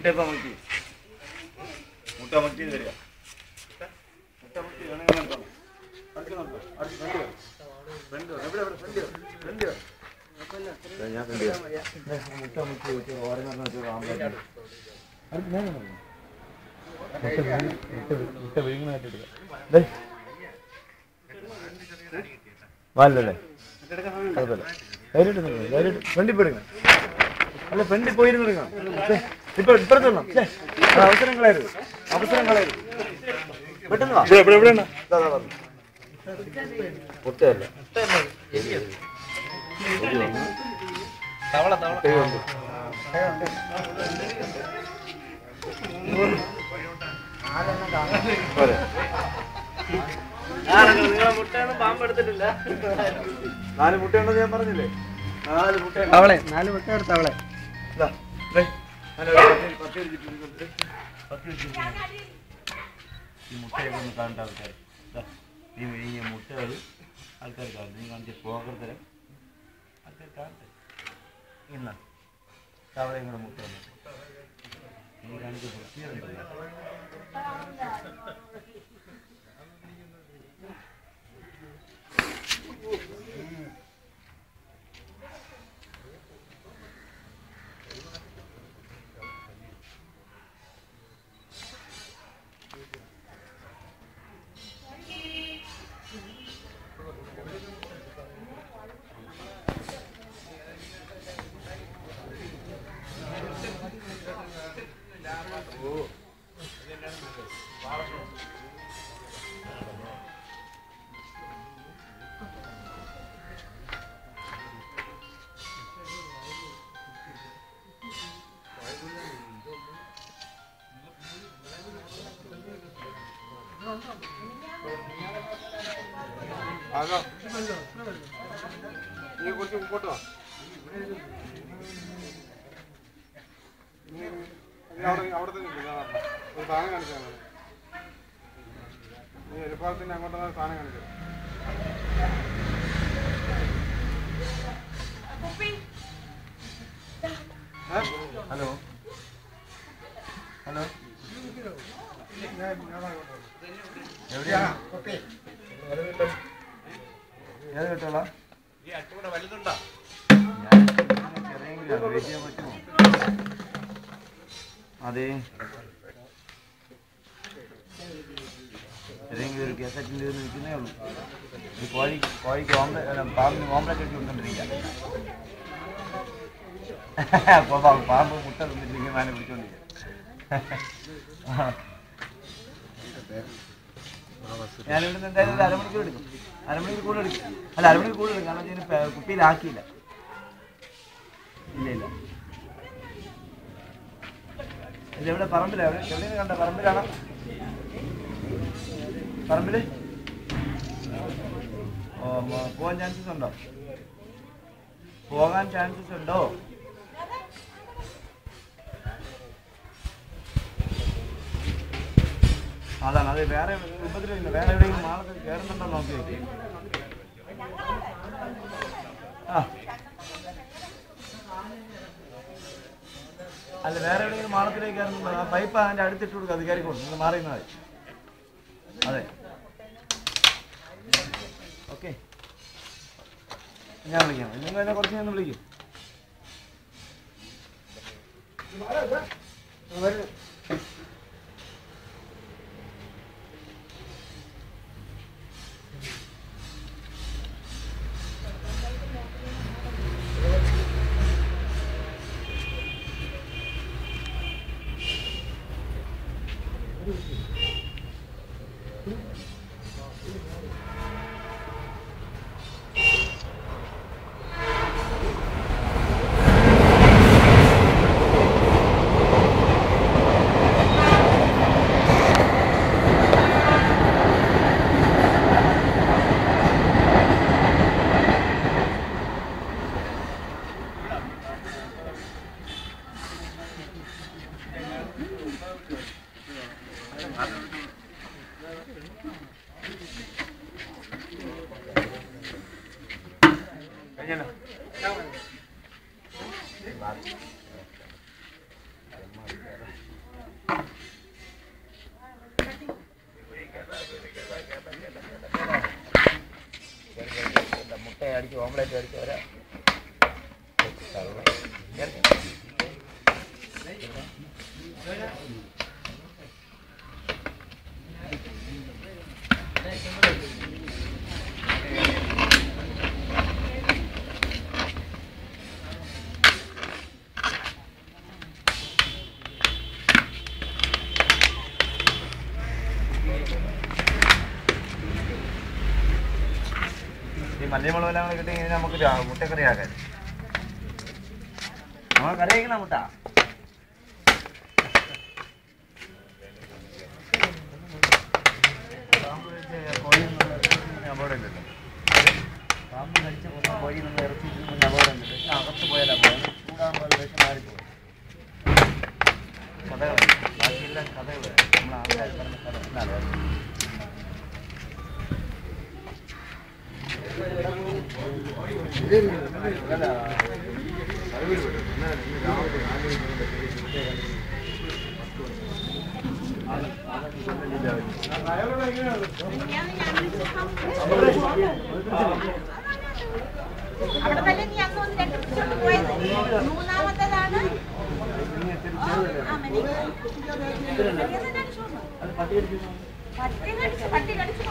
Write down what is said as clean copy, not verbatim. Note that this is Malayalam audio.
മുട്ടയപ്പമക്കി മുട്ടമക്കി തരിക മുട്ടമക്കി വേണമെങ്കിൽ അടുക്കുന്നുണ്ടോ ഫ്രണ്ട് എവിടെ ഫ്രണ്ട് ഞാൻ മുട്ടമക്കി ഓരോ മുട്ട വിഴുങ്ങായിട്ടെടുക്കാം വാലല്ലേ കുഴപ്പമില്ല ധൈര്യമായിട്ട് ഫ്രണ്ടിൽ പോയെടുക്കണം അല്ല ഫ്രണ്ടിൽ പോയിരുന്നെടുക്കണം ഇപ്പൊ ഇപ്പുറത്തോണം അവസരം കളയരുത് പെട്ടെന്ന് മുട്ടയല്ല മുട്ടയൊന്നും പാമ്പ് എടുത്തിട്ടില്ല. 4 മുട്ടയുണ്ടെന്ന് ഞാൻ പറഞ്ഞില്ലേ? 4 മുട്ട അവളെ 4 മുട്ട എടുത്ത അവളെ ഈ മുട്ടയൊക്കെ ഒന്ന് കാണേണ്ട ആൾക്കാർ നീ വിഴുങ്ങിയ മുട്ടകൾ ആൾക്കാർ കാണും. നീ കാണിച്ച പോകർ തരം ആൾക്കാർ കാണട്ടെ. ഇല്ല തവളയും കൂടെ മുട്ട നീ കാണിച്ച വൃത്തിയുണ്ടല്ലോ. നീ കുറച്ച് മുമ്പോട്ട് വാ. അവിടെ തന്നെ ഒരു സാധനം കാണിച്ചാൽ മതി. നീ എലിപ്പാലത്തിൻ്റെ അങ്ങോട്ട് സാധനം കാണിച്ചത്. ഹലോ ഹലോ എവിടെയാ ഏത് കേട്ടോളാ വെയിറ്റ് ചെയ്യാൻ പറ്റുമോ? അതെ ഏതെങ്കിലും ഒരു കേസറ്റിൻ്റെ നിൽക്കുന്നേ ഉള്ളൂ. ഈ കോഴിക്ക് പാമ്പിന് ഓംലെറ്റ് കെട്ടി കൊടുത്തോണ്ടിരിക്കുക. അപ്പോൾ പാമ്പ് മുട്ട തിന്നിട്ടിരിക്കുന്ന ആനെ പിടിച്ചോണ്ടിരിക്കുക. ഞാനിവിടുന്ന് എന്തായാലും ഒരു അരമണിക്കൂർ എടുക്കും. അരമണിക്കൂർ കൂടുതൽ എടുക്കും. അല്ല അരമണിക്കൂർ കൂടുതൽ എടുക്കും. കാരണം ഇതിന് കുപ്പിയിലാക്കിയില്ല. ഇല്ല ഇതെവിടെ പറമ്പിലാണ്? എവിടെയാണ് കണ്ട പറമ്പിലാണോ? പറമ്പിൽ പോകാൻ ചാൻസസ് ഉണ്ടോ? അതാണ് അത്. വേറെ ഉപദ്രവമില്ല. വേറെ എവിടെയെങ്കിലും മാളത്ത് കയറുന്നുണ്ടോ നോക്കി നോക്കി. അല്ല വേറെ എവിടെയെങ്കിലും മാളത്തിലേക്ക് കയറുന്നുണ്ടോ? ആ പൈപ്പ് അതിൻ്റെ അടുത്തിട്ട് കൊടുക്കുക. അത് കയറിക്കോളും. നിങ്ങൾ മാറിയിരുന്നാൽ മതി. അതെ ഓക്കെ ഞാൻ വിളിക്കാം. നിങ്ങൾ എന്നെ കുറച്ച് ഞാൻ വിളിക്കും. അടിച്ച് ഓംലേറ്റ് അടിച്ച് വരാം. ഈ മല്ലിമുളകെല്ലാം കൂടെ കിട്ടി നമുക്ക് മുട്ടക്കറി ആക്കാൻ നമ്മൾ കറി വയ്ക്കണം മുട്ട. പാമ്പ് കഴിച്ച കോഴി അപകടമില്ലല്ലോ. പാമ്പ് കഴിച്ച കോഴി നമ്മൾ ഇറച്ചി അപകടമില്ല. അകത്ത് പോയാലും അപകടം. ചൂടാകുമ്പോൾ അത് വിഷം മാറിപ്പോകും. കഥകൾ ബാക്കിയെല്ലാം കഥകൾ നമ്മൾ ആൾക്കാർ പറഞ്ഞ കഥ എന്നാലോ അവിടെ തന്നെ നീ അന്ന് ഒന്ന് രണ്ടിച്ചോണ്ട് പോയത്. മൂന്നാമത്തേതാണ് പട്ടി കടിച്ചു